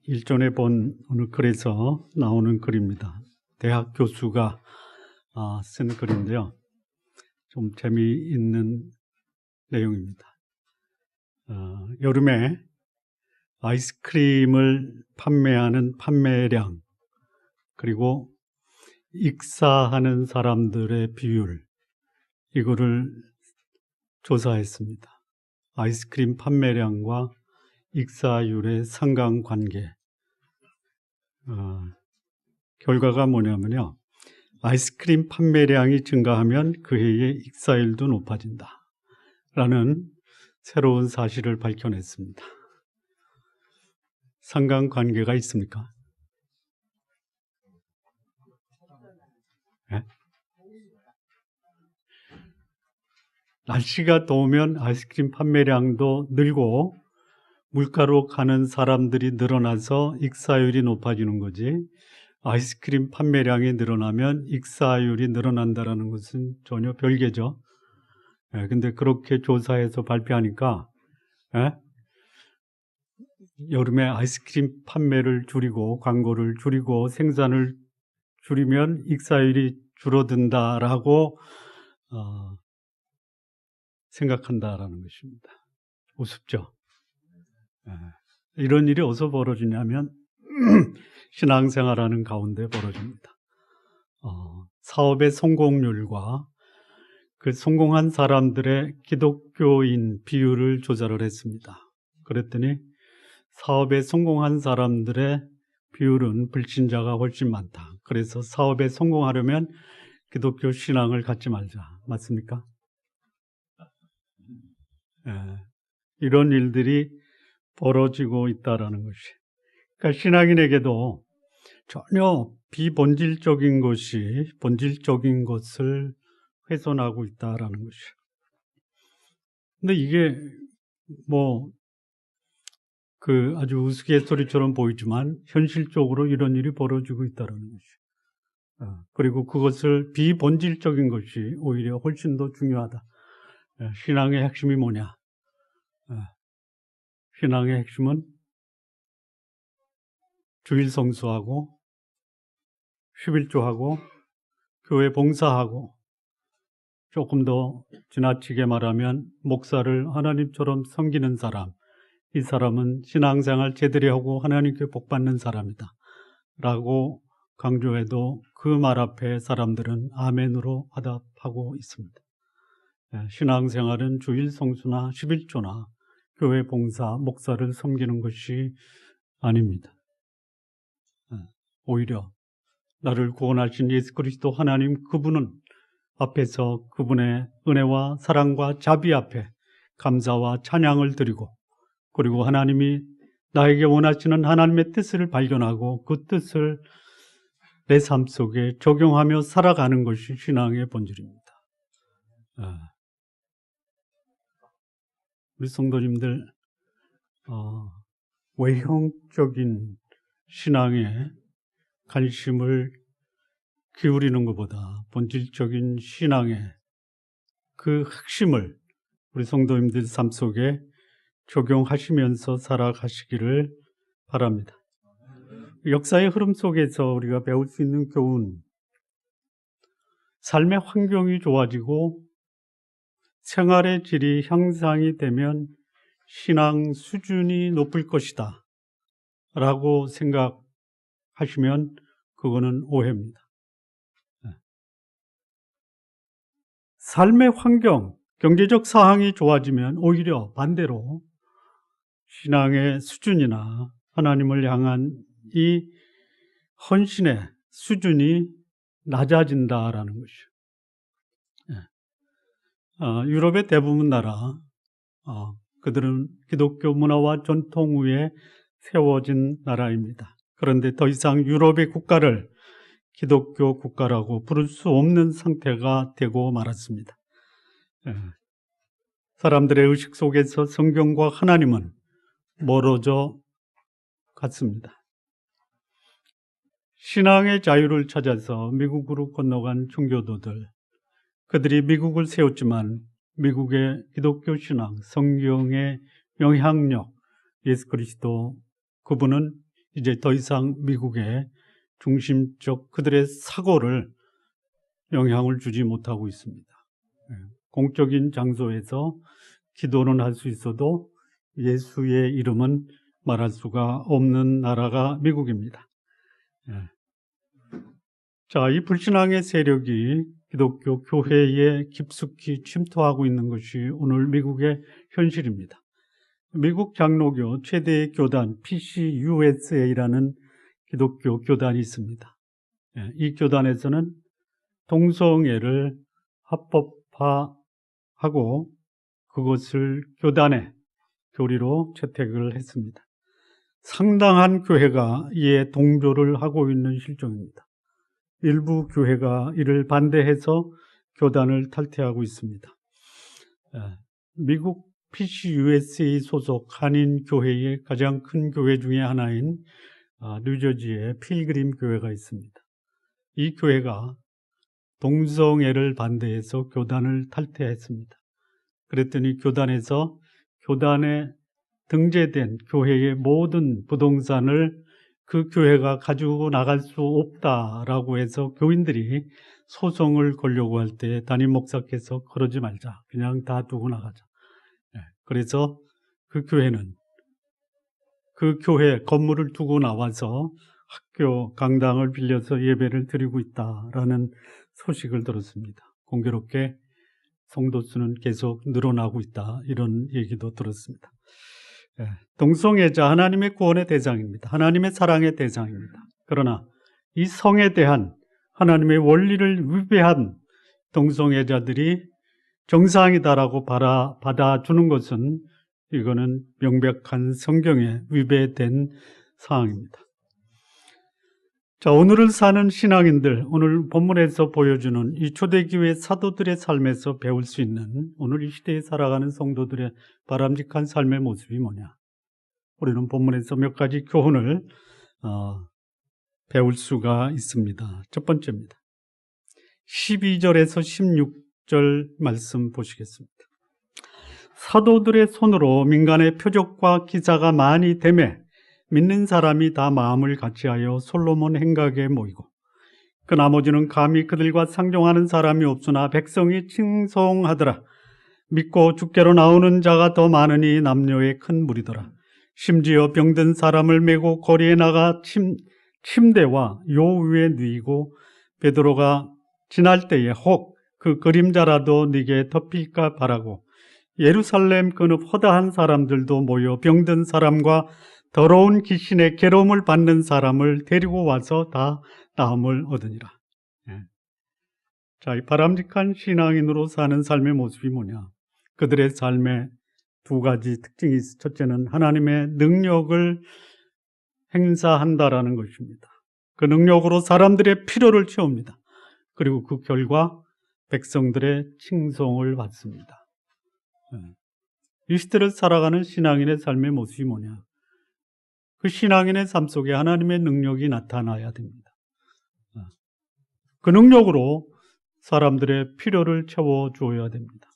일전에 본 어느 글에서 나오는 글입니다. 대학 교수가 쓴 글인데요. 좀 재미있는 내용입니다. 여름에 아이스크림을 판매하는 판매량, 그리고 익사하는 사람들의 비율, 이거를 조사했습니다. 아이스크림 판매량과 익사율의 상관관계. 결과가 뭐냐면요, 아이스크림 판매량이 증가하면 그 해의 익사율도 높아진다 라는 새로운 사실을 밝혀냈습니다. 상관관계가 있습니까? 네? 날씨가 더우면 아이스크림 판매량도 늘고 물가로 가는 사람들이 늘어나서 익사율이 높아지는 거지, 아이스크림 판매량이 늘어나면 익사율이 늘어난다는 것은 전혀 별개죠. 근데 그렇게 조사해서 발표하니까 여름에 아이스크림 판매를 줄이고 광고를 줄이고 생산을 줄이면 익사율이 줄어든다라고 생각한다라는 것입니다. 우습죠. 이런 일이 어디서 벌어지냐면 신앙생활하는 가운데 벌어집니다. 사업의 성공률과 그 성공한 사람들의 기독교인 비율을 조사를 했습니다. 그랬더니 사업에 성공한 사람들의 비율은 불신자가 훨씬 많다. 그래서 사업에 성공하려면 기독교 신앙을 갖지 말자. 맞습니까? 이런 일들이 벌어지고 있다는 것이. 그러니까 신앙인에게도 전혀 비본질적인 것이 본질적인 것을 훼손하고 있다는 것이. 근데 이게 아주 우스갯소리처럼 보이지만 현실적으로 이런 일이 벌어지고 있다는 것이. 그리고 그것을 비본질적인 것이 오히려 훨씬 더 중요하다. 신앙의 핵심이 뭐냐? 신앙의 핵심은 주일 성수하고 11조하고 교회 봉사하고, 조금 더 지나치게 말하면 목사를 하나님처럼 섬기는 사람, 이 사람은 신앙생활 제대로 하고 하나님께 복받는 사람이다 라고 강조해도 그 말 앞에 사람들은 아멘으로 화답하고 있습니다. 신앙생활은 주일 성수나 11조나 교회 봉사, 목사를 섬기는 것이 아닙니다. 오히려 나를 구원하신 예수 그리스도 하나님, 그분은 앞에서 그분의 은혜와 사랑과 자비 앞에 감사와 찬양을 드리고, 그리고 하나님이 나에게 원하시는 하나님의 뜻을 발견하고 그 뜻을 내 삶 속에 적용하며 살아가는 것이 신앙의 본질입니다. 우리 성도님들, 외형적인 신앙에 관심을 기울이는 것보다 본질적인 신앙의 그 핵심을 우리 성도님들 삶 속에 적용하시면서 살아가시기를 바랍니다. 역사의 흐름 속에서 우리가 배울 수 있는 교훈, 삶의 환경이 좋아지고 생활의 질이 향상이 되면 신앙 수준이 높을 것이다 라고 생각하시면 그거는 오해입니다. 삶의 환경, 경제적 사항이 좋아지면 오히려 반대로 신앙의 수준이나 하나님을 향한 이 헌신의 수준이 낮아진다라는 것이죠. 유럽의 대부분 나라, 그들은 기독교 문화와 전통 위에 세워진 나라입니다. 그런데 더 이상 유럽의 국가를 기독교 국가라고 부를 수 없는 상태가 되고 말았습니다. 사람들의 의식 속에서 성경과 하나님은 멀어져 갔습니다. 신앙의 자유를 찾아서 미국으로 건너간 청교도들, 그들이 미국을 세웠지만 미국의 기독교 신앙, 성경의 영향력, 예수 그리스도, 그분은 이제 더 이상 미국의 중심적 그들의 사고를 영향을 주지 못하고 있습니다. 공적인 장소에서 기도는 할 수 있어도 예수의 이름은 말할 수가 없는 나라가 미국입니다. 자, 이 불신앙의 세력이 기독교 교회에 깊숙이 침투하고 있는 것이 오늘 미국의 현실입니다. 미국 장로교 최대의 교단 PCUSA라는 기독교 교단이 있습니다. 이 교단에서는 동성애를 합법화하고 그것을 교단의 교리로 채택을 했습니다. 상당한 교회가 이에 동조를 하고 있는 실정입니다. 일부 교회가 이를 반대해서 교단을 탈퇴하고 있습니다. 미국 PCUSA 소속 한인교회의 가장 큰 교회 중에 하나인 뉴저지의 필그림 교회가 있습니다. 이 교회가 동성애를 반대해서 교단을 탈퇴했습니다. 그랬더니 교단에서 교단에 등재된 교회의 모든 부동산을 그 교회가 가지고 나갈 수 없다라고 해서 교인들이 소송을 걸려고 할 때 담임 목사께서 그러지 말자. 그냥 다 두고 나가자. 그래서 그 교회는 그 교회 건물을 두고 나와서 학교 강당을 빌려서 예배를 드리고 있다라는 소식을 들었습니다. 공교롭게 성도 수는 계속 늘어나고 있다. 이런 얘기도 들었습니다. 동성애자 하나님의 구원의 대상입니다. 하나님의 사랑의 대상입니다. 그러나 이 성에 대한 하나님의 원리를 위배한 동성애자들이 정상이다라고 받아주는 것은 이거는 명백한 성경에 위배된 사항입니다. 자, 오늘을 사는 신앙인들, 오늘 본문에서 보여주는 이 초대교회 사도들의 삶에서 배울 수 있는 오늘 이 시대에 살아가는 성도들의 바람직한 삶의 모습이 뭐냐? 우리는 본문에서 몇 가지 교훈을 배울 수가 있습니다. 첫 번째입니다. 12절에서 16절 말씀 보시겠습니다. 사도들의 손으로 민간의 표적과 기사가 많이 되매 믿는 사람이 다 마음을 같이하여 솔로몬 행각에 모이고 그 나머지는 감히 그들과 상종하는 사람이 없으나 백성이 칭송하더라. 믿고 주께로 나오는 자가 더 많으니 남녀의 큰 무리더라. 심지어 병든 사람을 메고 거리에 나가 침대와 요 위에 누이고 베드로가 지날 때에 혹 그 그림자라도 네게 덮일까 바라고 예루살렘 그늪 허다한 사람들도 모여 병든 사람과 더러운 귀신의 괴로움을 받는 사람을 데리고 와서 다 나음을 얻으니라. 자, 이 바람직한 신앙인으로 사는 삶의 모습이 뭐냐? 그들의 삶에 두 가지 특징이 있습니다. 첫째는 하나님의 능력을 행사한다라는 것입니다. 그 능력으로 사람들의 필요를 채웁니다. 그리고 그 결과 백성들의 칭송을 받습니다. 이 시대를 살아가는 신앙인의 삶의 모습이 뭐냐? 그 신앙인의 삶 속에 하나님의 능력이 나타나야 됩니다. 그 능력으로 사람들의 필요를 채워줘야 됩니다.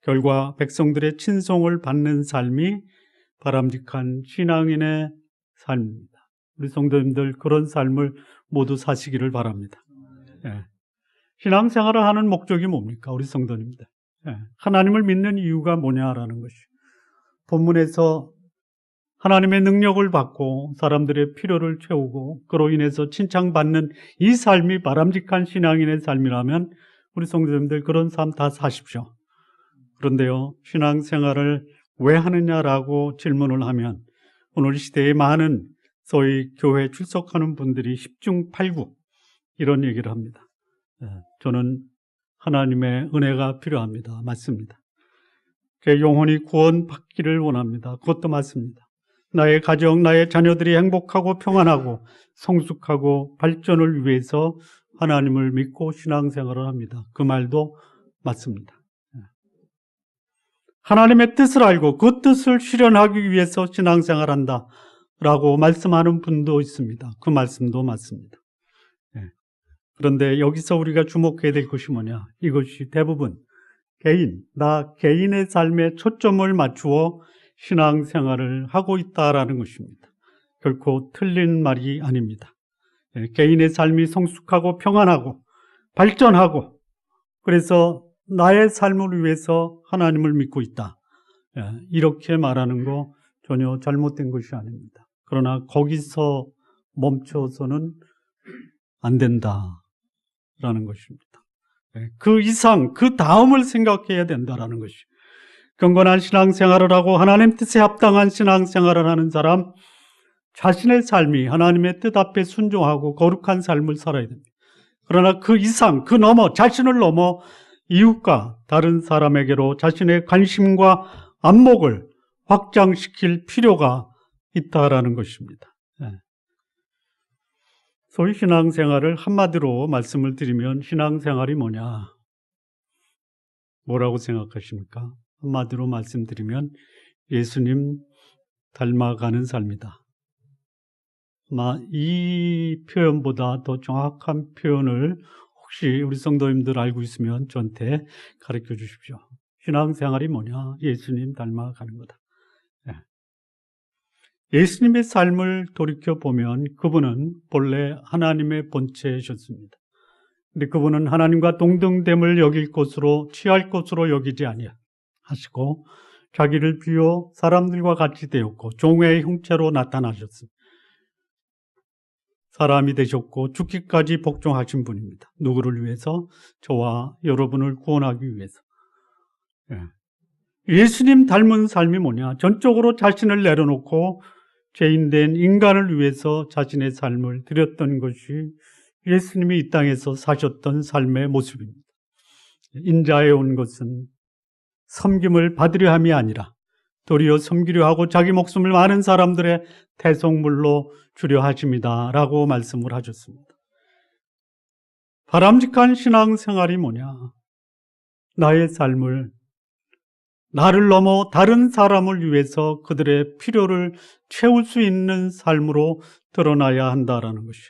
결과 백성들의 친송을 받는 삶이 바람직한 신앙인의 삶입니다. 우리 성도님들 그런 삶을 모두 사시기를 바랍니다. 신앙생활을 하는 목적이 뭡니까? 우리 성도님들. 하나님을 믿는 이유가 뭐냐라는 것이 본문에서 하나님의 능력을 받고 사람들의 필요를 채우고 그로 인해서 칭찬받는 이 삶이 바람직한 신앙인의 삶이라면 우리 성도님들 그런 삶 다 사십시오. 그런데요, 신앙생활을 왜 하느냐라고 질문을 하면 오늘 시대에 많은 소위 교회 출석하는 분들이 10중 8구 이런 얘기를 합니다. 저는 하나님의 은혜가 필요합니다. 맞습니다. 제 영혼이 구원받기를 원합니다. 그것도 맞습니다. 나의 가정, 나의 자녀들이 행복하고 평안하고 성숙하고 발전을 위해서 하나님을 믿고 신앙생활을 합니다. 그 말도 맞습니다. 하나님의 뜻을 알고 그 뜻을 실현하기 위해서 신앙생활한다 라고 말씀하는 분도 있습니다. 그 말씀도 맞습니다. 그런데 여기서 우리가 주목해야 될 것이 뭐냐? 이것이 대부분 개인의 삶에 초점을 맞추어 신앙생활을 하고 있다라는 것입니다. 결코 틀린 말이 아닙니다. 개인의 삶이 성숙하고 평안하고 발전하고 그래서 나의 삶을 위해서 하나님을 믿고 있다. 이렇게 말하는 거 전혀 잘못된 것이 아닙니다. 그러나 거기서 멈춰서는 안 된다라는 것입니다. 그 이상, 그 다음을 생각해야 된다라는 것이. 경건한 신앙생활을 하고 하나님 뜻에 합당한 신앙생활을 하는 사람, 자신의 삶이 하나님의 뜻 앞에 순종하고 거룩한 삶을 살아야 됩니다. 그러나 그 이상, 그 넘어, 자신을 넘어 이웃과 다른 사람에게로 자신의 관심과 안목을 확장시킬 필요가 있다라는 것입니다. 소위 신앙생활을 한마디로 말씀을 드리면 신앙생활이 뭐냐? 뭐라고 생각하십니까? 한마디로 말씀드리면 예수님 닮아가는 삶이다. 이 표현보다 더 정확한 표현을 혹시 우리 성도님들 알고 있으면 저한테 가르쳐 주십시오. 신앙생활이 뭐냐? 예수님 닮아가는 거다. 예수님의 삶을 돌이켜보면 그분은 본래 하나님의 본체이셨습니다. 근데 그분은 하나님과 동등됨을 여길 것으로 취할 것으로 여기지 아니하시고 자기를 비워 사람들과 같이 되었고 종의 형체로 나타나셨습니다. 사람이 되셨고 죽기까지 복종하신 분입니다. 누구를 위해서? 저와 여러분을 구원하기 위해서. 예수님 닮은 삶이 뭐냐? 전적으로 자신을 내려놓고 죄인된 인간을 위해서 자신의 삶을 드렸던 것이 예수님이 이 땅에서 사셨던 삶의 모습입니다. 인자에 온 것은 섬김을 받으려 함이 아니라 도리어 섬기려 하고 자기 목숨을 많은 사람들의 대속물로 주려 하십니다 라고 말씀을 하셨습니다. 바람직한 신앙생활이 뭐냐? 나의 삶을 나를 넘어 다른 사람을 위해서 그들의 필요를 채울 수 있는 삶으로 드러나야 한다라는 것이.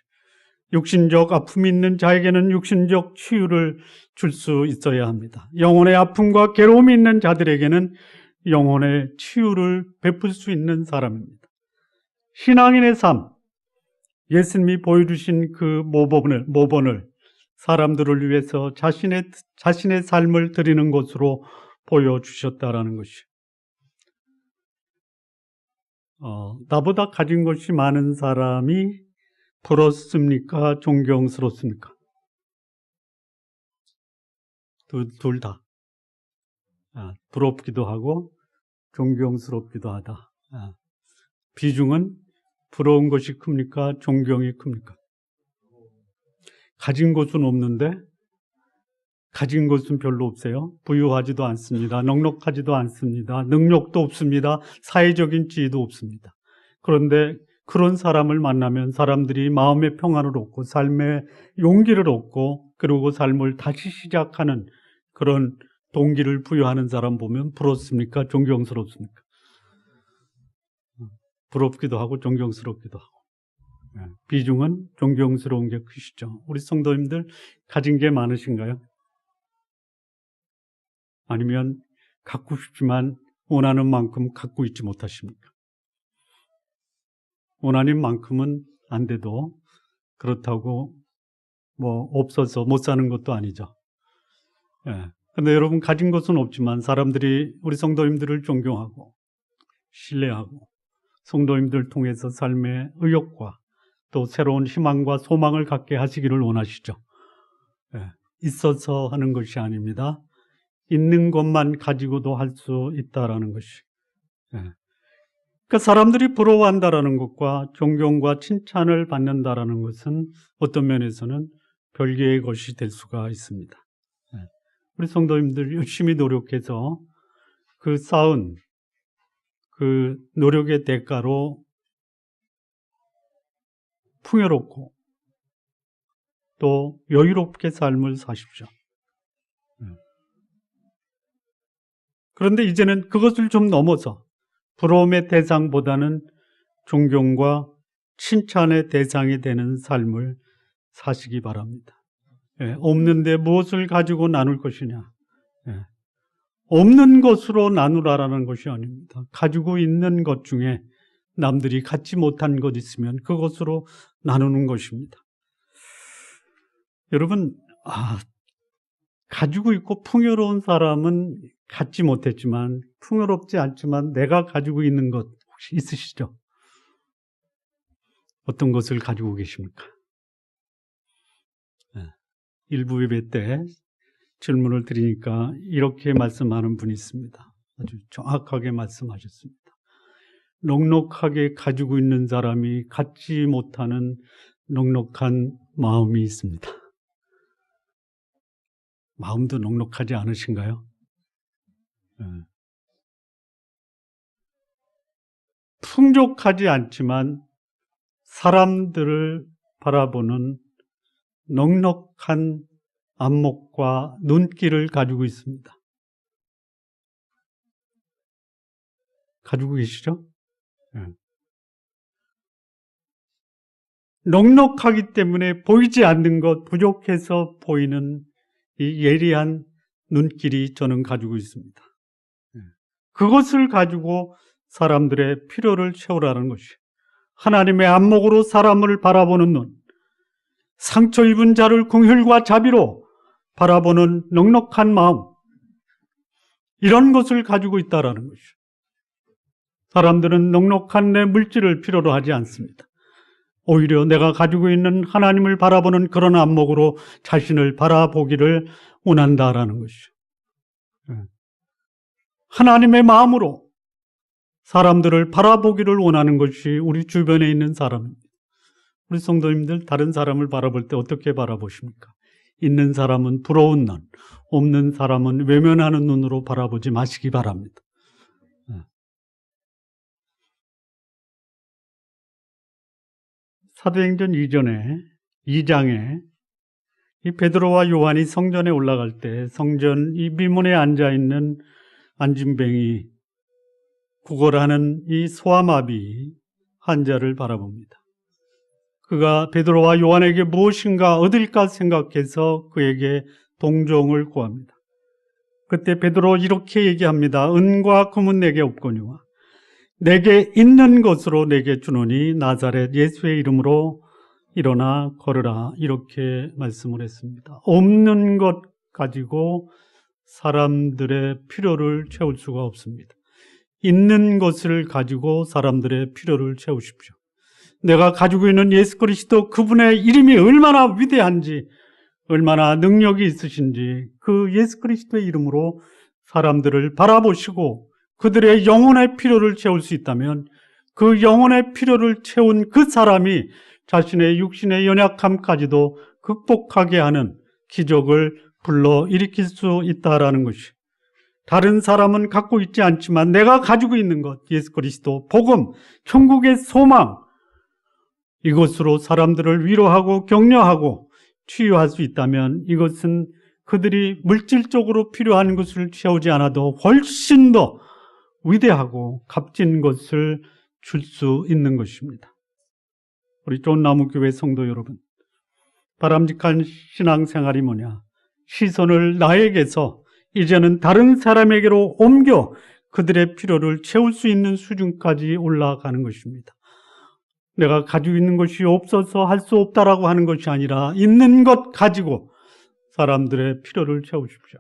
육신적 아픔이 있는 자에게는 육신적 치유를 줄 수 있어야 합니다. 영혼의 아픔과 괴로움이 있는 자들에게는 영혼의 치유를 베풀 수 있는 사람입니다. 신앙인의 삶, 예수님이 보여주신 그 모본을 사람들을 위해서 자신의 삶을 드리는 것으로 보여주셨다라는 것이. 나보다 가진 것이 많은 사람이 부럽습니까? 존경스럽습니까? 둘 다. 부럽기도 하고 존경스럽기도 하다. 비중은 부러운 것이 큽니까? 존경이 큽니까? 가진 것은 없는데 가진 것은 별로 없어요. 부유하지도 않습니다. 넉넉하지도 않습니다. 능력도 없습니다. 사회적인 지위도 없습니다. 그런데 그런 사람을 만나면 사람들이 마음의 평안을 얻고 삶의 용기를 얻고 그리고 삶을 다시 시작하는 그런 동기를 부여하는 사람 보면 부럽습니까? 존경스럽습니까? 부럽기도 하고 존경스럽기도 하고. 비중은 존경스러운 게 크시죠. 우리 성도님들 가진 게 많으신가요? 아니면 갖고 싶지만 원하는 만큼 갖고 있지 못하십니까? 원하는 만큼은 안 돼도 그렇다고 없어서 못 사는 것도 아니죠. 근데 여러분 가진 것은 없지만 사람들이 우리 성도님들을 존경하고 신뢰하고 성도님들 통해서 삶의 의욕과 또 새로운 희망과 소망을 갖게 하시기를 원하시죠. 있어서 하는 것이 아닙니다. 있는 것만 가지고도 할 수 있다라는 것이. 그러니까 사람들이 부러워한다라는 것과 존경과 칭찬을 받는다라는 것은 어떤 면에서는 별개의 것이 될 수가 있습니다. 우리 성도님들 열심히 노력해서 그 쌓은 그 노력의 대가로 풍요롭고 또 여유롭게 삶을 사십시오. 그런데 이제는 그것을 좀 넘어서 부러움의 대상보다는 존경과 칭찬의 대상이 되는 삶을 사시기 바랍니다. 없는데 무엇을 가지고 나눌 것이냐? 없는 것으로 나누라라는 것이 아닙니다. 가지고 있는 것 중에 남들이 갖지 못한 것 있으면 그것으로 나누는 것입니다. 여러분, 가지고 있고 풍요로운 사람은 갖지 못했지만, 풍요롭지 않지만 내가 가지고 있는 것 혹시 있으시죠? 어떤 것을 가지고 계십니까? 일부 예배 때 질문을 드리니까 이렇게 말씀하는 분이 있습니다. 아주 정확하게 말씀하셨습니다. 넉넉하게 가지고 있는 사람이 갖지 못하는 넉넉한 마음이 있습니다. 마음도 넉넉하지 않으신가요? 풍족하지 않지만 사람들을 바라보는 넉넉한 안목과 눈길을 가지고 있습니다. 가지고 계시죠? 넉넉하기 때문에 보이지 않는 것, 부족해서 보이는 이 예리한 눈길이 저는 가지고 있습니다. 그것을 가지고 사람들의 필요를 채우라는 것이에요. 하나님의 안목으로 사람을 바라보는 눈, 상처 입은 자를 긍휼과 자비로 바라보는 넉넉한 마음, 이런 것을 가지고 있다라는 것이죠. 사람들은 넉넉한 내 물질을 필요로 하지 않습니다. 오히려 내가 가지고 있는 하나님을 바라보는 그런 안목으로 자신을 바라보기를 원한다라는 것이죠. 하나님의 마음으로 사람들을 바라보기를 원하는 것이 우리 주변에 있는 사람입니다. 우리 성도님들, 다른 사람을 바라볼 때 어떻게 바라보십니까? 있는 사람은 부러운 눈, 없는 사람은 외면하는 눈으로 바라보지 마시기 바랍니다. 사도행전 이전에 2장에 이 베드로와 요한이 성전에 올라갈 때 성전 이 미문에 앉아있는 안진뱅이 구걸하는 이 소아마비 환자를 바라봅니다. 그가 베드로와 요한에게 무엇인가 얻을까 생각해서 그에게 동정을 구합니다. 그때 베드로 이렇게 얘기합니다. 은과 금은 내게 없거니와 내게 있는 것으로 내게 주노니 나사렛 예수의 이름으로 일어나 걸으라, 이렇게 말씀을 했습니다. 없는 것 가지고 사람들의 필요를 채울 수가 없습니다. 있는 것을 가지고 사람들의 필요를 채우십시오. 내가 가지고 있는 예수 그리스도, 그분의 이름이 얼마나 위대한지, 얼마나 능력이 있으신지 그 예수 그리스도의 이름으로 사람들을 바라보시고 그들의 영혼의 필요를 채울 수 있다면 그 영혼의 필요를 채운 그 사람이 자신의 육신의 연약함까지도 극복하게 하는 기적을 불러일으킬 수 있다라는 것이, 다른 사람은 갖고 있지 않지만 내가 가지고 있는 것, 예수 그리스도, 복음, 천국의 소망, 이것으로 사람들을 위로하고 격려하고 치유할 수 있다면 이것은 그들이 물질적으로 필요한 것을 채우지 않아도 훨씬 더 위대하고 값진 것을 줄 수 있는 것입니다. 우리 쫀나무교회 성도 여러분, 바람직한 신앙생활이 뭐냐? 시선을 나에게서 이제는 다른 사람에게로 옮겨 그들의 필요를 채울 수 있는 수준까지 올라가는 것입니다. 내가 가지고 있는 것이 없어서 할 수 없다라고 하는 것이 아니라 있는 것 가지고 사람들의 필요를 채우십시오.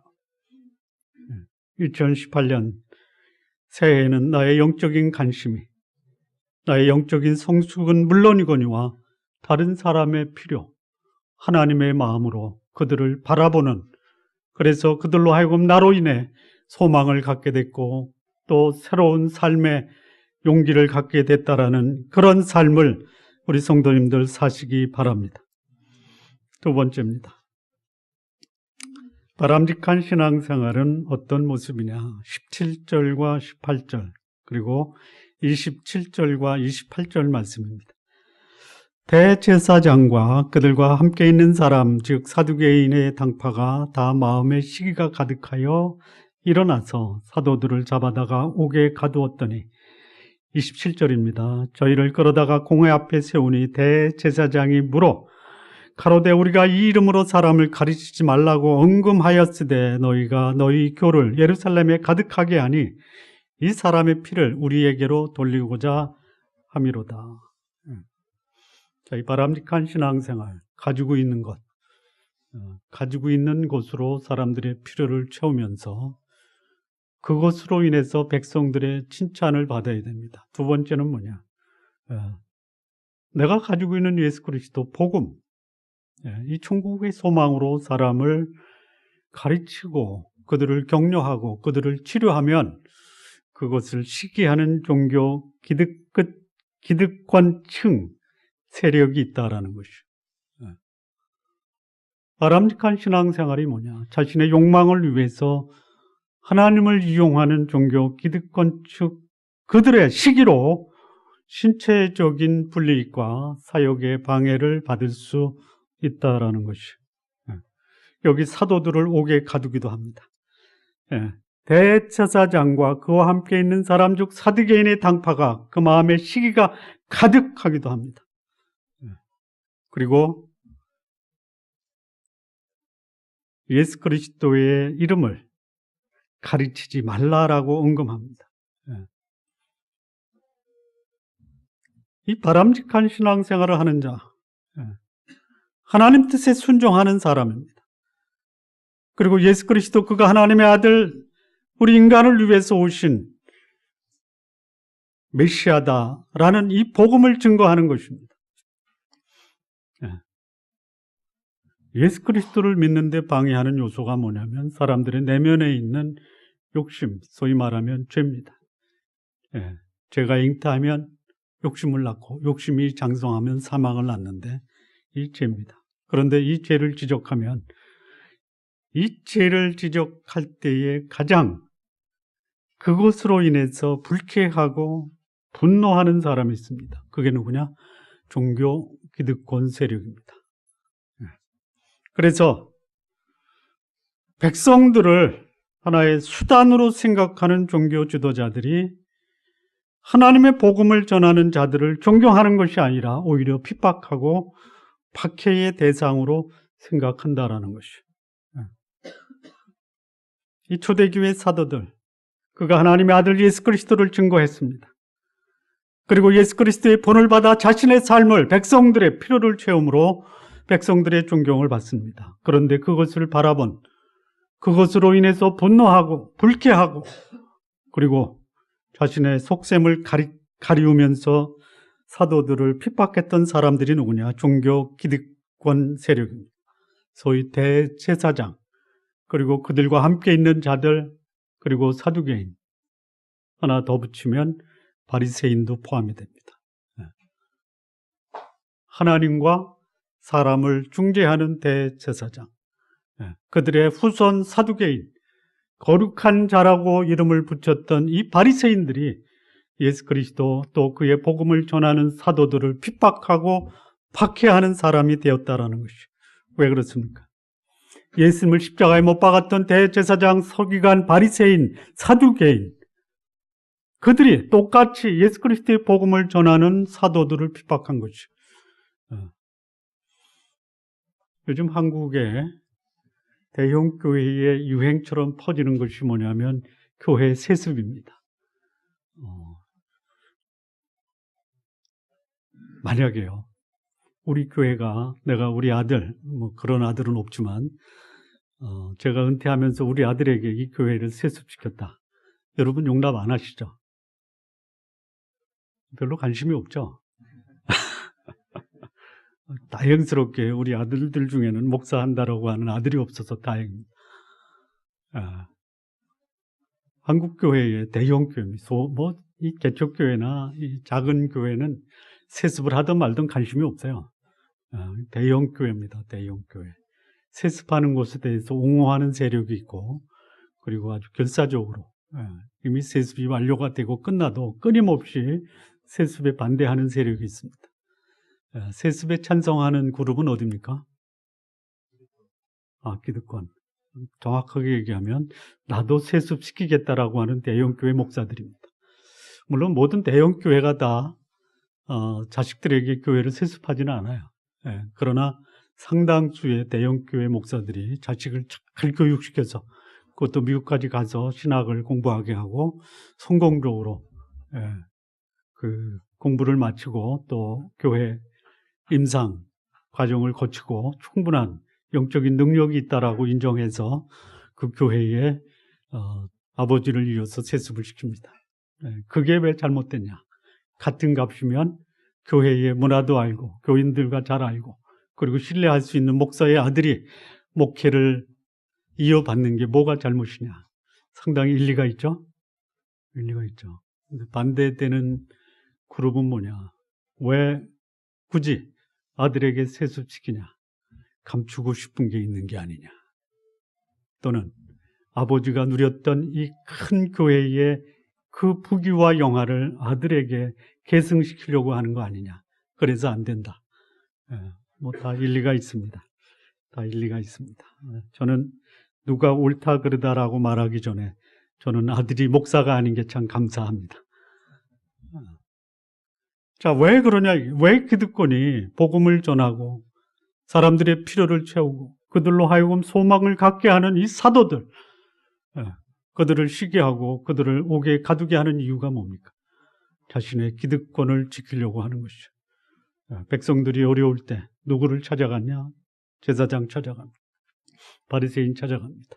2018년 새해에는 나의 영적인 관심이, 나의 영적인 성숙은 물론이거니와 다른 사람의 필요, 하나님의 마음으로 그들을 바라보는, 그래서 그들로 하여금 나로 인해 소망을 갖게 됐고 또 새로운 삶의 용기를 갖게 됐다라는 그런 삶을 우리 성도님들 사시기 바랍니다. 두 번째입니다. 바람직한 신앙생활은 어떤 모습이냐? 17절과 18절 그리고 27절과 28절 말씀입니다. 대제사장과 그들과 함께 있는 사람, 즉 사두개인의 당파가 다 마음의 시기가 가득하여 일어나서 사도들을 잡아다가 옥에 가두었더니, 27절입니다. 저희를 끌어다가 공회 앞에 세우니 대제사장이 물어 가로되 우리가 이 이름으로 사람을 가르치지 말라고 언금하였으되 너희가 너희 교를 예루살렘에 가득하게 하니 이 사람의 피를 우리에게로 돌리고자 함이로다. 자, 이 바람직한 신앙생활, 가지고 있는 것, 가지고 있는 것으로 사람들의 필요를 채우면서 그것으로 인해서 백성들의 칭찬을 받아야 됩니다. 두 번째는 뭐냐? 내가 가지고 있는 예수 그리스도 복음, 이 천국의 소망으로 사람을 가르치고 그들을 격려하고 그들을 치료하면 그것을 시기하는 종교 기득권층 세력이 있다라는 것이죠. 바람직한 신앙생활이 뭐냐? 자신의 욕망을 위해서 하나님을 이용하는 종교 기득권층 그들의 시기로 신체적인 불이익과 사역의 방해를 받을 수 있다라는 것이죠. 여기 사도들을 옥에 가두기도 합니다. 대제사장과 그와 함께 있는 사람 중 사두개인의 당파가 그 마음에 시기가 가득하기도 합니다. 그리고 예수 그리스도의 이름을 가르치지 말라라고 언급합니다. 이 바람직한 신앙생활을 하는 자, 하나님 뜻에 순종하는 사람입니다. 그리고 예수 그리스도 그가 하나님의 아들, 우리 인간을 위해서 오신 메시아다라는 이 복음을 증거하는 것입니다. 예수 그리스도를 믿는데 방해하는 요소가 뭐냐면 사람들의 내면에 있는 욕심, 소위 말하면 죄입니다. 죄가 잉태하면 욕심을 낳고 욕심이 장성하면 사망을 낳는데 이 죄입니다. 그런데 이 죄를 지적하면 이 죄를 지적할 때에 가장 그것으로 인해서 불쾌하고 분노하는 사람이 있습니다. 그게 누구냐? 종교 기득권 세력입니다. 그래서 백성들을 하나의 수단으로 생각하는 종교 지도자들이 하나님의 복음을 전하는 자들을 존경하는 것이 아니라 오히려 핍박하고 박해의 대상으로 생각한다라는 것이죠. 이 초대교회 사도들, 그가 하나님의 아들 예수 그리스도를 증거했습니다. 그리고 예수 그리스도의 본을 받아 자신의 삶을 백성들의 필요를 채움으로 백성들의 존경을 받습니다. 그런데 그것을 바라본, 그것으로 인해서 분노하고 불쾌하고 그리고 자신의 속셈을 가리우면서 사도들을 핍박했던 사람들이 누구냐? 종교 기득권 세력입니다. 소위 대제사장, 그리고 그들과 함께 있는 자들, 그리고 사두개인, 하나 더 붙이면 바리새인도 포함이 됩니다. 하나님과 사람을 중재하는 대제사장, 그들의 후손 사두개인, 거룩한 자라고 이름을 붙였던 이 바리새인들이 예수 그리스도 또 그의 복음을 전하는 사도들을 핍박하고 박해하는 사람이 되었다라는 것이. 왜 그렇습니까? 예수님을 십자가에 못 박았던 대제사장, 서기관, 바리새인, 사두개인, 그들이 똑같이 예수 그리스도의 복음을 전하는 사도들을 핍박한 것이죠. 요즘 한국에 대형 교회의 유행처럼 퍼지는 것이 뭐냐면 교회 세습입니다. 만약에요, 우리 교회가, 내가 우리 아들, 그런 아들은 없지만 제가 은퇴하면서 우리 아들에게 이 교회를 세습시켰다. 여러분 용납 안 하시죠? 별로 관심이 없죠? 다행스럽게 우리 아들들 중에는 목사한다라고 하는 아들이 없어서 다행입니다. 한국교회의 대형교회입니다. 이 개척교회나 이 작은 교회는 세습을 하든 말든 관심이 없어요. 대형교회입니다. 대형교회. 세습하는 것에 대해서 옹호하는 세력이 있고, 그리고 아주 결사적으로 이미 세습이 완료가 되고 끝나도 끊임없이 세습에 반대하는 세력이 있습니다. 세습에 찬성하는 그룹은 어디입니까? 기득권. 정확하게 얘기하면 나도 세습시키겠다라고 하는 대형교회 목사들입니다. 물론 모든 대형교회가 다 자식들에게 교회를 세습하지는 않아요. 그러나 상당수의 대형교회 목사들이 자식을 잘 교육시켜서 그것도 미국까지 가서 신학을 공부하게 하고 성공적으로 그 공부를 마치고 또 교회 임상 과정을 거치고 충분한 영적인 능력이 있다라고 인정해서 그 교회에 아버지를 이어서 세습을 시킵니다. 그게 왜 잘못됐냐? 같은 값이면 교회의 문화도 알고 교인들과 잘 알고 그리고 신뢰할 수 있는 목사의 아들이 목회를 이어받는 게 뭐가 잘못이냐? 상당히 일리가 있죠? 일리가 있죠. 근데 반대되는 그룹은 뭐냐? 왜 굳이 아들에게 세습시키냐? 감추고 싶은 게 있는 게 아니냐? 또는 아버지가 누렸던 이 큰 교회의 그 부귀와 영화를 아들에게 계승시키려고 하는 거 아니냐? 그래서 안 된다. 뭐 다 일리가 있습니다. 다 일리가 있습니다. 저는 누가 옳다 그러다라고 말하기 전에 저는 아들이 목사가 아닌 게 참 감사합니다. 자, 왜 그러냐? 왜 기득권이 복음을 전하고 사람들의 필요를 채우고 그들로 하여금 소망을 갖게 하는 이 사도들, 그들을 쉬게 하고 그들을 옥에 가두게 하는 이유가 뭡니까? 자신의 기득권을 지키려고 하는 것이죠. 백성들이 어려울 때 누구를 찾아갔냐? 제사장 찾아갑니다. 바리새인 찾아갑니다.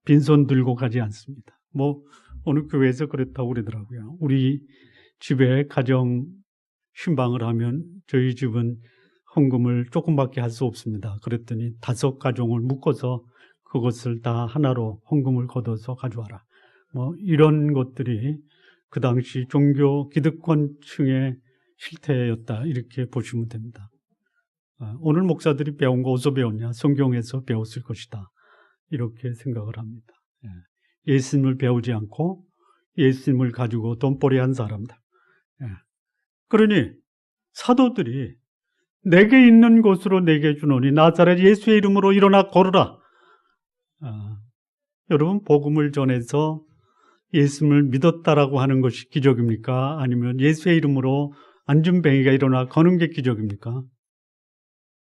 빈손 들고 가지 않습니다. 뭐 어느 교회에서 그랬다고 그러더라고요. 우리 집에 가정 신방을 하면 저희 집은 헌금을 조금밖에 할 수 없습니다. 그랬더니 5가정을 묶어서 그것을 다 하나로 헌금을 걷어서 가져와라. 뭐 이런 것들이 그 당시 종교 기득권층의 실태였다. 이렇게 보시면 됩니다. 오늘 목사들이 배운 거 어디서 배웠냐? 성경에서 배웠을 것이다. 이렇게 생각을 합니다. 예수님을 배우지 않고 예수님을 가지고 돈벌이한 사람들. 그러니 사도들이 내게 있는 것으로 내게 주노니 나사렛 예수의 이름으로 일어나 걸으라. 여러분 복음을 전해서 예수님을 믿었다라고 하는 것이 기적입니까? 아니면 예수의 이름으로 안준뱅이가 일어나 거는 게 기적입니까?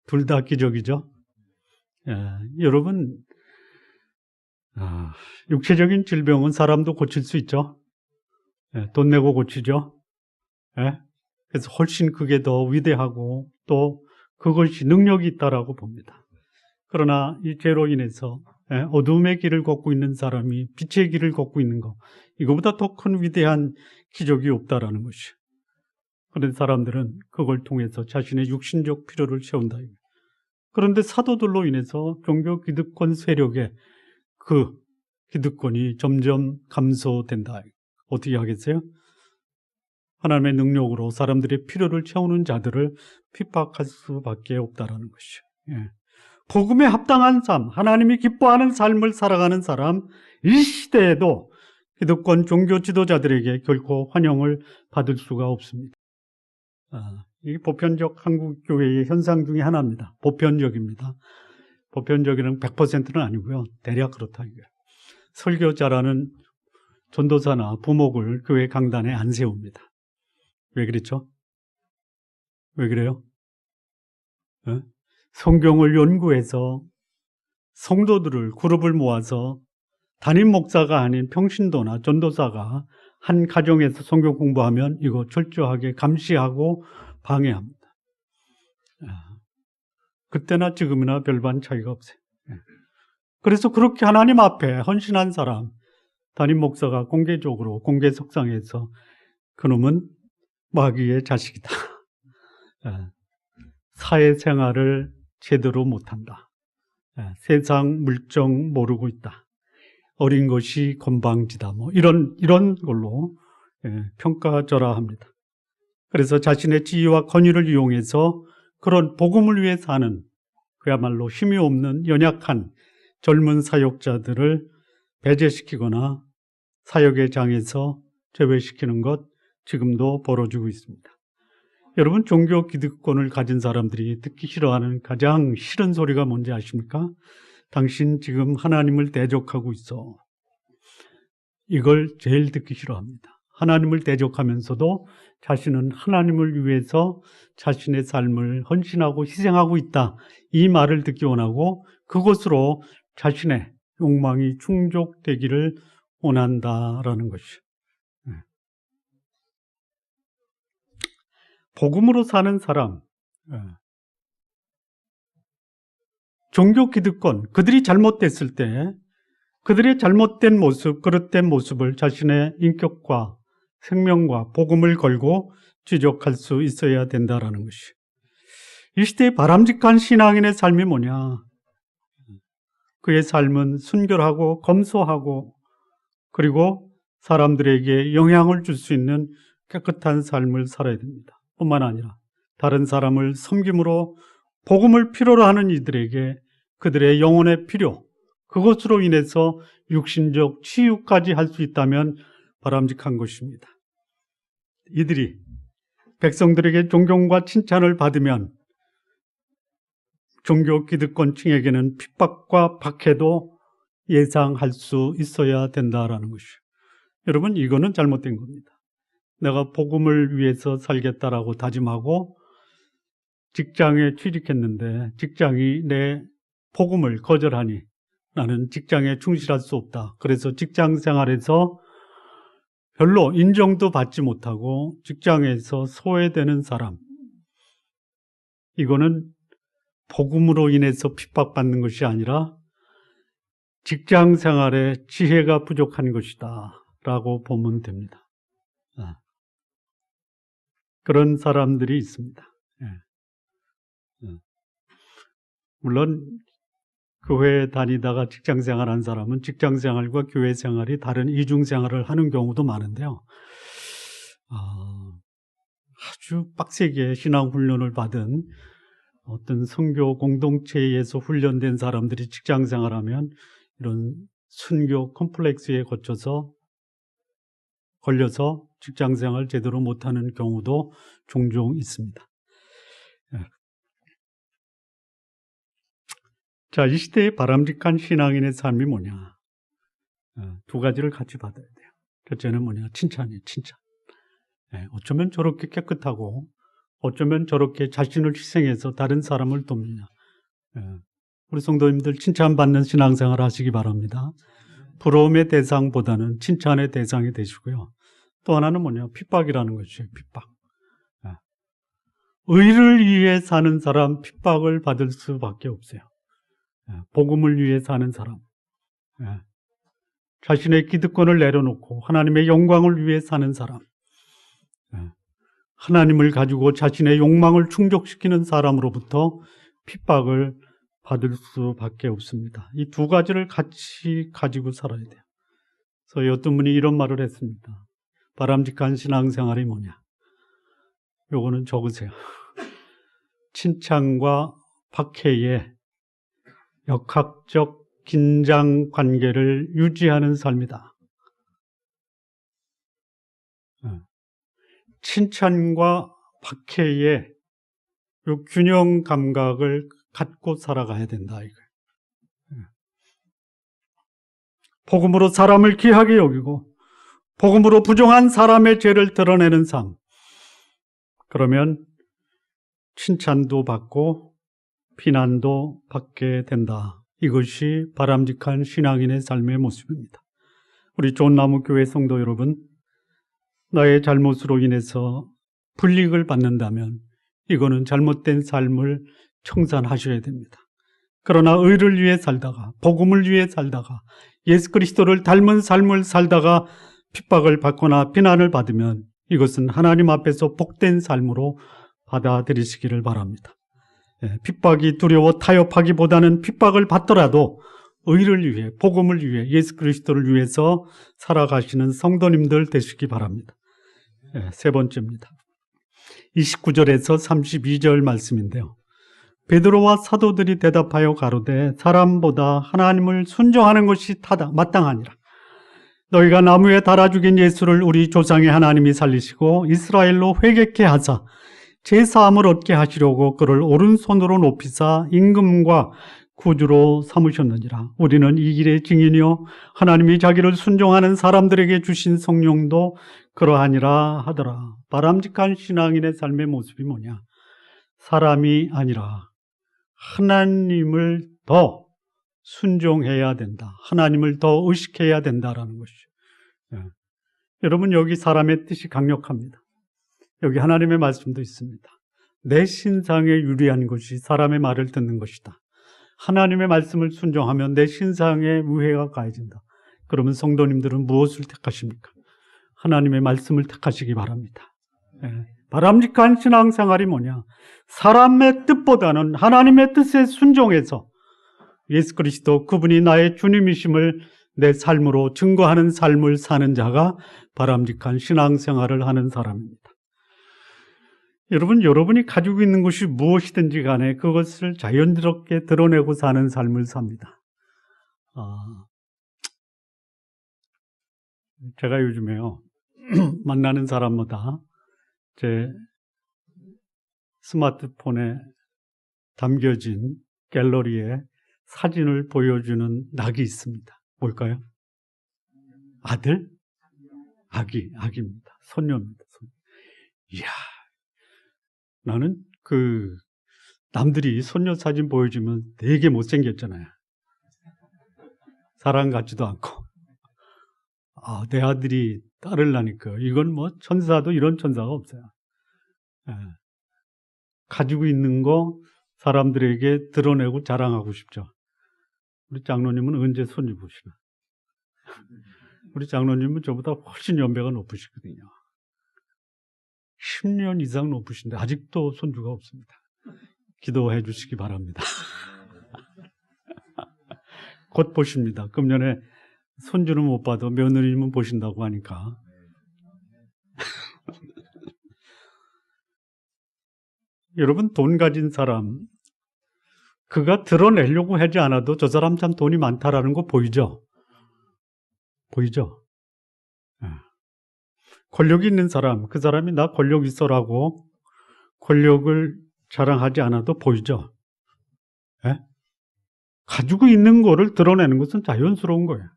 둘 다 기적이죠. 여러분 육체적인 질병은 사람도 고칠 수 있죠. 돈 내고 고치죠. 그래서 훨씬 그게 더 위대하고 또 그것이 능력이 있다라고 봅니다. 그러나 이 죄로 인해서 어둠의 길을 걷고 있는 사람이 빛의 길을 걷고 있는 것, 이거보다 더 큰 위대한 기적이 없다라는 것이죠. 그런데 사람들은 그걸 통해서 자신의 육신적 필요를 채운다. 그런데 사도들로 인해서 종교 기득권 세력의 그 기득권이 점점 감소된다. 어떻게 하겠어요? 하나님의 능력으로 사람들의 필요를 채우는 자들을 핍박할 수밖에 없다라는 것이죠. 복음에 합당한 삶, 하나님이 기뻐하는 삶을 살아가는 사람, 이 시대에도 기득권 종교 지도자들에게 결코 환영을 받을 수가 없습니다. 이게 보편적 한국 교회의 현상 중에 하나입니다. 보편적입니다. 보편적이는 100%는 아니고요. 대략 그렇다 이거예요. 설교자라는 전도사나 부목을 교회 강단에 안 세웁니다. 왜 그랬죠? 왜 그래요? 성경을 연구해서 성도들을 그룹을 모아서 담임 목사가 아닌 평신도나 전도사가 한 가정에서 성경 공부하면 이거 철저하게 감시하고 방해합니다. 그때나 지금이나 별반 차이가 없어요. 그래서 그렇게 하나님 앞에 헌신한 사람, 담임 목사가 공개적으로 공개 석상에서 그놈은 마귀의 자식이다. 사회생활을 제대로 못한다. 세상 물정 모르고 있다. 어린 것이 건방지다. 뭐 이런 걸로 평가절하합니다. 그래서 자신의 지위와 권위를 이용해서 그런 복음을 위해 사는 그야말로 힘이 없는 연약한 젊은 사역자들을 배제시키거나 사역의 장에서 제외시키는 것 지금도 벌어지고 있습니다. 여러분 종교 기득권을 가진 사람들이 듣기 싫어하는 가장 싫은 소리가 뭔지 아십니까? 당신 지금 하나님을 대적하고 있어. 이걸 제일 듣기 싫어합니다. 하나님을 대적하면서도 자신은 하나님을 위해서 자신의 삶을 헌신하고 희생하고 있다. 이 말을 듣기 원하고 그것으로 자신의 욕망이 충족되기를 원한다라는 것이죠. 복음으로 사는 사람, 종교 기득권, 그들이 잘못됐을 때 그들의 잘못된 모습, 그릇된 모습을 자신의 인격과 생명과 복음을 걸고 지적할 수 있어야 된다라는 것이. 이 시대의 바람직한 신앙인의 삶이 뭐냐? 그의 삶은 순결하고 검소하고 그리고 사람들에게 영향을 줄 수 있는 깨끗한 삶을 살아야 됩니다. 뿐만 아니라 다른 사람을 섬김으로 복음을 필요로 하는 이들에게 그들의 영혼의 필요, 그것으로 인해서 육신적 치유까지 할 수 있다면 바람직한 것입니다. 이들이 백성들에게 존경과 칭찬을 받으면 종교 기득권층에게는 핍박과 박해도 예상할 수 있어야 된다라는 것이죠. 여러분, 이거는 잘못된 겁니다. 내가 복음을 위해서 살겠다라고 다짐하고 직장에 취직했는데 직장이 내 복음을 거절하니 나는 직장에 충실할 수 없다. 그래서 직장 생활에서 별로 인정도 받지 못하고 직장에서 소외되는 사람, 이거는 복음으로 인해서 핍박받는 것이 아니라 직장 생활에 지혜가 부족한 것이다 라고 보면 됩니다. 그런 사람들이 있습니다. 물론 교회 다니다가 직장 생활한 사람은 직장 생활과 교회 생활이 다른 이중 생활을 하는 경우도 많은데요. 아주 빡세게 신앙 훈련을 받은 어떤 선교 공동체에서 훈련된 사람들이 직장 생활하면 이런 순교 컴플렉스에 걸려서 직장 생활 제대로 못하는 경우도 종종 있습니다. 자, 이 시대의 바람직한 신앙인의 삶이 뭐냐? 두 가지를 같이 받아야 돼요. 첫째는 뭐냐? 칭찬이에요, 칭찬. 어쩌면 저렇게 깨끗하고 어쩌면 저렇게 자신을 희생해서 다른 사람을 돕느냐. 우리 성도님들 칭찬받는 신앙생활 하시기 바랍니다. 부러움의 대상보다는 칭찬의 대상이 되시고요. 또 하나는 뭐냐? 핍박이라는 것이에요, 핍박. 의를 위해 사는 사람 핍박을 받을 수밖에 없어요. 복음을 위해 사는 사람, 자신의 기득권을 내려놓고 하나님의 영광을 위해 사는 사람, 하나님을 가지고 자신의 욕망을 충족시키는 사람으로부터 핍박을 받을 수밖에 없습니다. 이 두 가지를 같이 가지고 살아야 돼요. 그래서 어떤 분이 이런 말을 했습니다. 바람직한 신앙생활이 뭐냐? 요거는 적으세요. 칭찬과 박해에 역학적 긴장 관계를 유지하는 삶이다. 칭찬과 박해의 요 균형 감각을 갖고 살아가야 된다, 이거예요. 복음으로 사람을 귀하게 여기고 복음으로 부정한 사람의 죄를 드러내는 삶. 그러면 칭찬도 받고 비난도 받게 된다. 이것이 바람직한 신앙인의 삶의 모습입니다. 우리 좋은나무교회 성도 여러분, 나의 잘못으로 인해서 불이익을 받는다면 이거는 잘못된 삶을 청산하셔야 됩니다. 그러나 의를 위해 살다가 복음을 위해 살다가 예수 그리스도를 닮은 삶을 살다가 핍박을 받거나 비난을 받으면 이것은 하나님 앞에서 복된 삶으로 받아들이시기를 바랍니다. 핍박이 두려워 타협하기보다는 핍박을 받더라도 의를 위해, 복음을 위해, 예수 그리스도를 위해서 살아가시는 성도님들 되시기 바랍니다. 세 번째입니다. 29절에서 32절 말씀인데요. 베드로와 사도들이 대답하여 가로되 사람보다 하나님을 순종하는 것이 마땅하니라. 너희가 나무에 달아 죽인 예수를 우리 조상의 하나님이 살리시고 이스라엘로 회개케 하사 제사함을 얻게 하시려고 그를 오른손으로 높이사 임금과 구주로 삼으셨느니라. 우리는 이 길의 증인이요 하나님이 자기를 순종하는 사람들에게 주신 성령도 그러하니라 하더라. 바람직한 신앙인의 삶의 모습이 뭐냐? 사람이 아니라 하나님을 더 순종해야 된다. 하나님을 더 의식해야 된다라는 것이죠. 여러분, 여기 사람의 뜻이 강력합니다. 여기 하나님의 말씀도 있습니다. 내 신상에 유리한 것이 사람의 말을 듣는 것이다. 하나님의 말씀을 순종하면 내 신상에 우회가 가해진다. 그러면 성도님들은 무엇을 택하십니까? 하나님의 말씀을 택하시기 바랍니다. 바람직한 신앙생활이 뭐냐? 사람의 뜻보다는 하나님의 뜻에 순종해서 예수 그리스도 그분이 나의 주님이심을 내 삶으로 증거하는 삶을 사는 자가 바람직한 신앙생활을 하는 사람입니다. 여러분이 가지고 있는 것이 무엇이든지 간에 그것을 자연스럽게 드러내고 사는 삶을 삽니다. 제가 요즘에요, 만나는 사람마다 제 스마트폰에 담겨진 갤러리에 사진을 보여주는 낙이 있습니다. 뭘까요? 아들? 아기입니다. 손녀입니다. 이야, 나는 남들이 손녀 사진 보여주면 되게 못생겼잖아요. 사랑 같지도 않고. 내 아들이 딸을 낳으니까 이건 뭐 천사도 이런 천사가 없어요. 가지고 있는 거 사람들에게 드러내고 자랑하고 싶죠. 우리 장로님은 언제 손주 보시나? 우리 장로님은 저보다 훨씬 연배가 높으시거든요. 10년 이상 높으신데 아직도 손주가 없습니다. 기도해 주시기 바랍니다. 곧 보십니다. 금년에 손주는 못 봐도 며느리님은 보신다고 하니까. 여러분, 돈 가진 사람, 그가 드러내려고 하지 않아도 저 사람 참 돈이 많다라는 거 보이죠? 권력이 있는 사람, 그 사람이 나 권력 있어라고 권력을 자랑하지 않아도 보이죠? 가지고 있는 거를 드러내는 것은 자연스러운 거예요.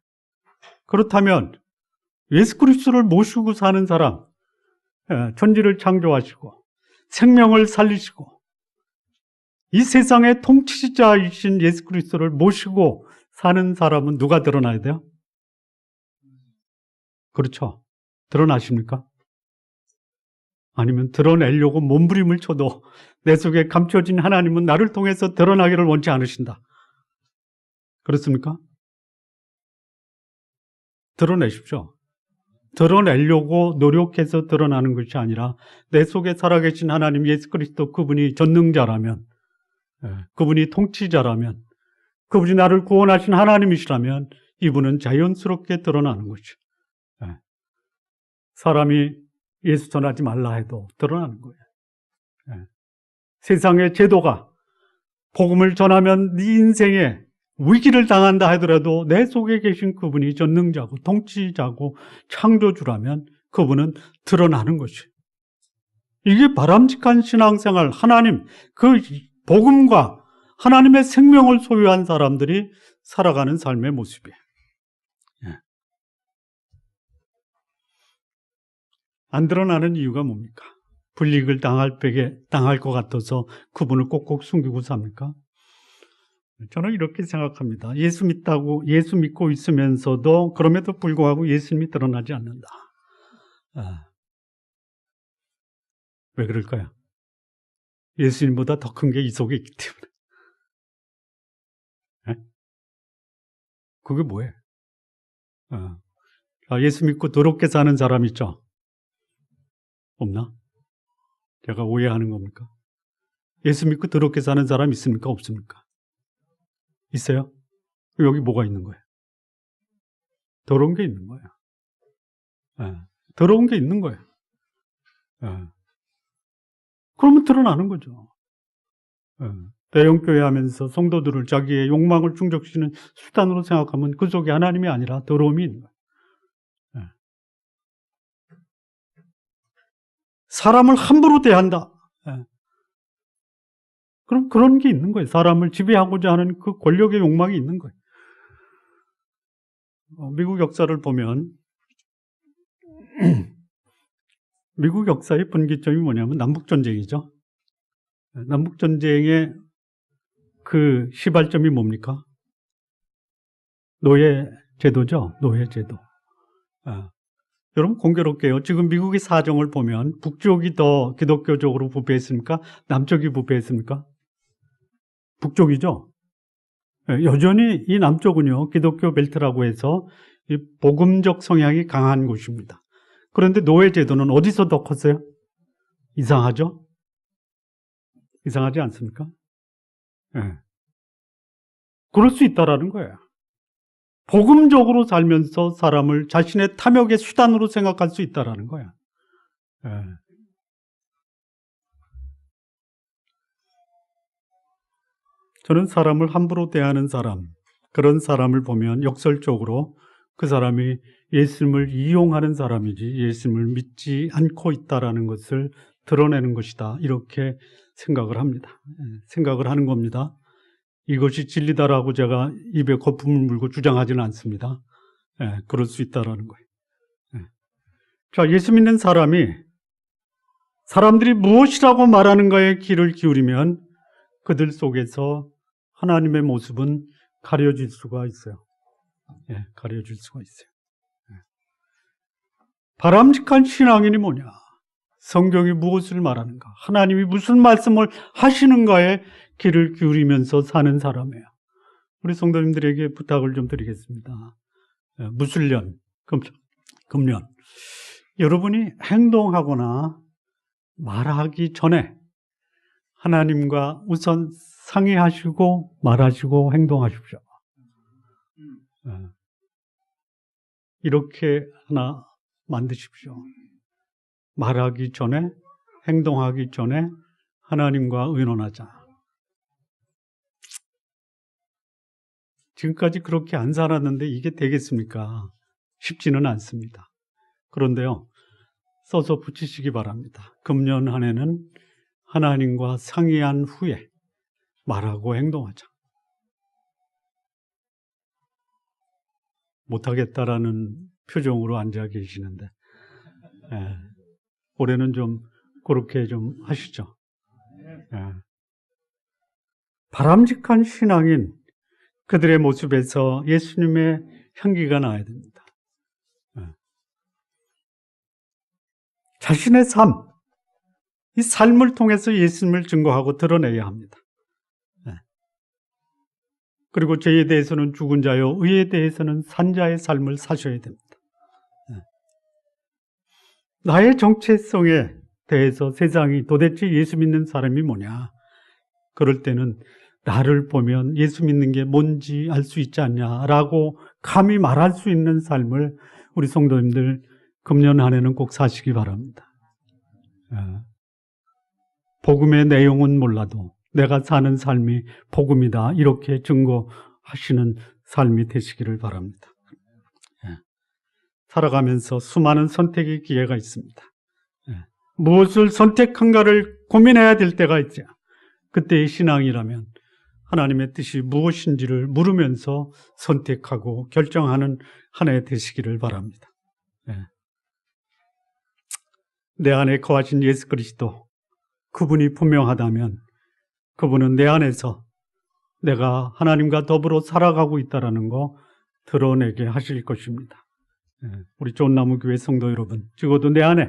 그렇다면 예수 그리스도를 모시고 사는 사람, 천지를 창조하시고 생명을 살리시고 이 세상의 통치자이신 예수 그리스도를 모시고 사는 사람은 누가 드러나야 돼요? 그렇죠. 드러나십니까? 아니면 드러내려고 몸부림을 쳐도 내 속에 감춰진 하나님은 나를 통해서 드러나기를 원치 않으신다. 그렇습니까? 드러내십시오. 드러내려고 노력해서 드러나는 것이 아니라 내 속에 살아계신 하나님 예수 그리스도 그분이 전능자라면, 그분이 통치자라면, 그분이 나를 구원하신 하나님이시라면 이분은 자연스럽게 드러나는 거죠. 사람이 예수 전하지 말라 해도 드러나는 거예요. 세상의 제도가 복음을 전하면 네 인생에 위기를 당한다 하더라도 내 속에 계신 그분이 전능자고 통치자고 창조주라면 그분은 드러나는 것이에요. 이게 바람직한 신앙생활, 하나님, 그 복음과 하나님의 생명을 소유한 사람들이 살아가는 삶의 모습이에요. 안 드러나는 이유가 뭡니까? 불이익을 당할 것 같아서 그분을 꼭꼭 숨기고 삽니까? 저는 이렇게 생각합니다. 예수 믿고 있으면서도 그럼에도 불구하고 예수님이 드러나지 않는다. 왜 그럴까요? 예수님보다 더 큰 게 이 속에 있기 때문에. 그게 뭐예요? 예수 믿고 더럽게 사는 사람 있죠? 없나? 제가 오해하는 겁니까? 예수 믿고 더럽게 사는 사람 있습니까? 없습니까? 있어요? 여기 뭐가 있는 거예요? 더러운 게 있는 거예요. 더러운 게 있는 거예요. 그러면 드러나는 거죠. 대형교회 하면서 성도들을 자기의 욕망을 충족시키는 수단으로 생각하면 그 속에 하나님이 아니라 더러움이 있는 거예요. 사람을 함부로 대한다. 그럼 그런 게 있는 거예요. 사람을 지배하고자 하는 그 권력의 욕망이 있는 거예요. 미국 역사를 보면 미국 역사의 분기점이 뭐냐면 남북전쟁이죠. 남북전쟁의 그 시발점이 뭡니까? 노예제도죠. 노예제도. 여러분 공교롭게요. 지금 미국의 사정을 보면 북쪽이 더 기독교적으로 부패했습니까? 남쪽이 부패했습니까? 북쪽이죠. 여전히 이 남쪽은요, 기독교 벨트라고 해서 이 복음적 성향이 강한 곳입니다. 그런데 노예 제도는 어디서 더 컸어요? 이상하죠? 이상하지 않습니까? 그럴 수 있다라는 거예요. 복음적으로 살면서 사람을 자신의 탐욕의 수단으로 생각할 수 있다라는 거야. 저는 사람을 함부로 대하는 사람, 그런 사람을 보면 역설적으로 그 사람이 예수님을 이용하는 사람이지 예수님을 믿지 않고 있다라는 것을 드러내는 것이다. 이렇게 생각을 합니다. 생각을 하는 겁니다. 이것이 진리다라고 제가 입에 거품을 물고 주장하지는 않습니다. 그럴 수 있다라는 거예요. 자, 예수 믿는 사람이 사람들이 무엇이라고 말하는가에 귀를 기울이면 그들 속에서 하나님의 모습은 가려질 수가 있어요. 가려질 수가 있어요. 바람직한 신앙인이 뭐냐? 성경이 무엇을 말하는가? 하나님이 무슨 말씀을 하시는가에 귀를 기울이면서 사는 사람이에요. 우리 성도님들에게 부탁을 좀 드리겠습니다. 무술년, 금년. 여러분이 행동하거나 말하기 전에 하나님과 우선 상의하시고 말하시고 행동하십시오. 이렇게 하나 만드십시오. 말하기 전에, 행동하기 전에 하나님과 의논하자. 지금까지 그렇게 안 살았는데 이게 되겠습니까? 쉽지는 않습니다. 그런데요, 써서 붙이시기 바랍니다. 금년 한 해는 하나님과 상의한 후에 말하고 행동하자. 못하겠다라는 표정으로 앉아 계시는데, 올해는 좀 그렇게 좀 하시죠. 바람직한 신앙인, 그들의 모습에서 예수님의 향기가 나야 됩니다. 자신의 삶, 이 삶을 통해서 예수님을 증거하고 드러내야 합니다. 그리고 죄에 대해서는 죽은 자요, 의에 대해서는 산 자의 삶을 사셔야 됩니다. 나의 정체성에 대해서 세상이 도대체 예수 믿는 사람이 뭐냐? 그럴 때는 나를 보면 예수 믿는 게 뭔지 알 수 있지 않냐라고 감히 말할 수 있는 삶을 우리 성도님들 금년 한 해는 꼭 사시기 바랍니다. 복음의 내용은 몰라도 내가 사는 삶이 복음이다, 이렇게 증거하시는 삶이 되시기를 바랍니다. 살아가면서 수많은 선택의 기회가 있습니다. 무엇을 선택한가를 고민해야 될 때가 있죠. 그때의 신앙이라면 하나님의 뜻이 무엇인지를 물으면서 선택하고 결정하는 한 해 되시기를 바랍니다. 내 안에 거하신 예수 그리스도, 그분이 분명하다면 그분은 내 안에서 내가 하나님과 더불어 살아가고 있다는 거 드러내게 하실 것입니다. 우리 좋은나무 교회 성도 여러분, 적어도 내 안에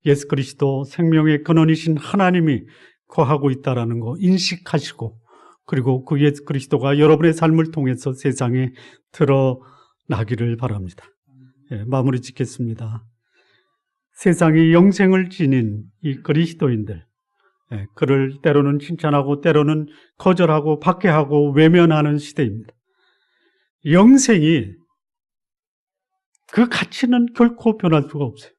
예수 그리스도 생명의 근원이신 하나님이 거하고 있다는 거 인식하시고, 그리고 그 예수 그리스도가 여러분의 삶을 통해서 세상에 드러나기를 바랍니다. 마무리 짓겠습니다. 세상이 영생을 지닌 이 그리스도인들, 그를 때로는 칭찬하고 때로는 거절하고 박해하고 외면하는 시대입니다. 영생이, 그 가치는 결코 변할 수가 없어요.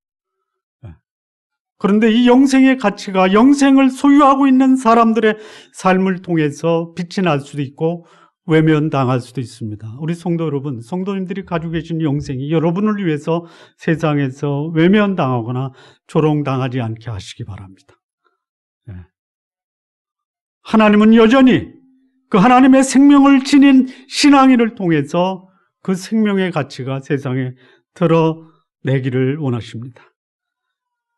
그런데 이 영생의 가치가 영생을 소유하고 있는 사람들의 삶을 통해서 빛이 날 수도 있고 외면당할 수도 있습니다. 우리 성도 여러분, 성도님들이 가지고 계신 영생이 여러분을 위해서 세상에서 외면당하거나 조롱당하지 않게 하시기 바랍니다. 하나님은 여전히 그 하나님의 생명을 지닌 신앙인을 통해서 그 생명의 가치가 세상에 드러내기를 원하십니다.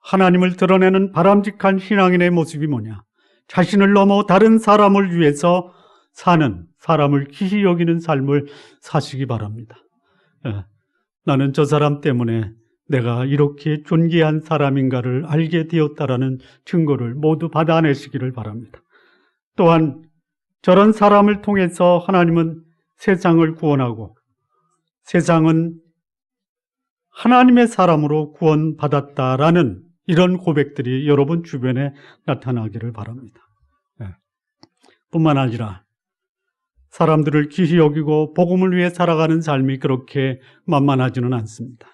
하나님을 드러내는 바람직한 신앙인의 모습이 뭐냐? 자신을 넘어 다른 사람을 위해서 사는, 사람을 귀히 여기는 삶을 사시기 바랍니다. 나는 저 사람 때문에 내가 이렇게 존귀한 사람인가를 알게 되었다라는 증거를 모두 받아내시기를 바랍니다. 또한 저런 사람을 통해서 하나님은 세상을 구원하고 세상은 하나님의 사람으로 구원받았다라는 이런 고백들이 여러분 주변에 나타나기를 바랍니다. 뿐만 아니라 사람들을 귀히 여기고 복음을 위해 살아가는 삶이 그렇게 만만하지는 않습니다.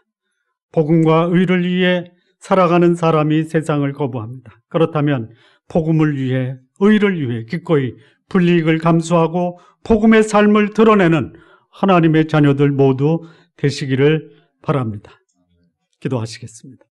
복음과 의를 위해 살아가는 사람이 세상을 거부합니다. 그렇다면 복음을 위해, 의를 위해 기꺼이 불이익을 감수하고 복음의 삶을 드러내는 하나님의 자녀들 모두 되시기를 바랍니다. 기도하시겠습니다.